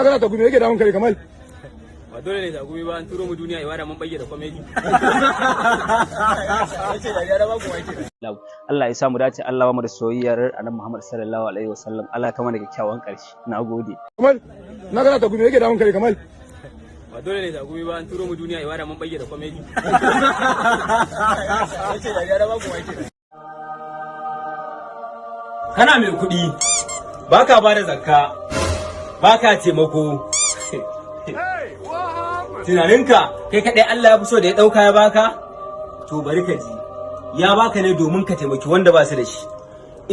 gana ta gumi yake damun kare Kamal. Ba dole ne ta gumi ba, an turo mu duniya ibada mun bayyana comedy. Allah ya samu dace, Allah ba mu da soyayyar Annabi Muhammad sallallahu alaihi wasallam. Allah ta mana kyakkyawan ƙarshe. Nagode. Kamal, na gana ta gumi yake damun kare Kamal. Ba dole ne ta gumi ba, an turo mu duniya ibada mun bayyana comedy. Kana mai kuɗi, baka ba da zakka, baka taimako. Tunaninka kai kaɗai Allah ya fi so da ya ɗauka ya baka? To bari ka ji, ya baka ne domin ka taimaki wanda ba su da shi.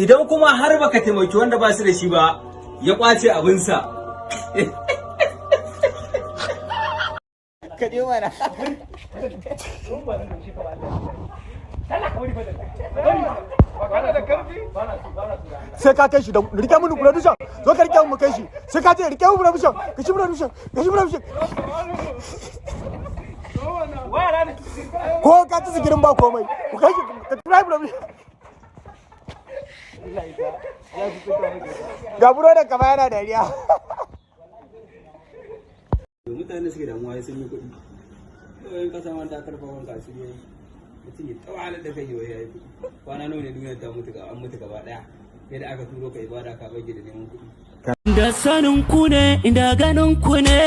Idan kuma har baka taimaki wanda ba su da shi ba, ya ƙwace abinsa. Ka je mana. Sai ka kai shi da rike mun production, zo ka rike mun kai shi. Sai ka je rike mun production, ka shi production, ka shi production. Ko ka ci sigirin ba komai, ku kai shi ka try production. Ga buro da kama yana dariya. Mutane suke damuwa sun yi kuɗi. Yau kasa ma ta karfa wanka su ne. Mutum ya tawalar da kai yau ya yi kuɗi. Kwana nawa ne duniyar ta mutu an mutu gaba ɗaya. Sai da aka turo ka ibada ka bage da neman kuɗi. Da sanin ku ne, da ganin ku ne,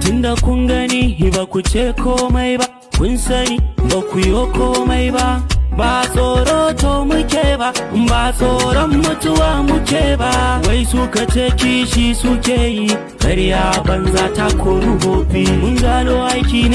tunda kun gani ba ku ce komai ba, kun sani ba ku yi komai ba. Ba tsoro to muke ba, ba tsoron mutuwa muke ba. Wai suka ce kishi suke yi, karya banza ta koru hofi. Mun gano aiki ne.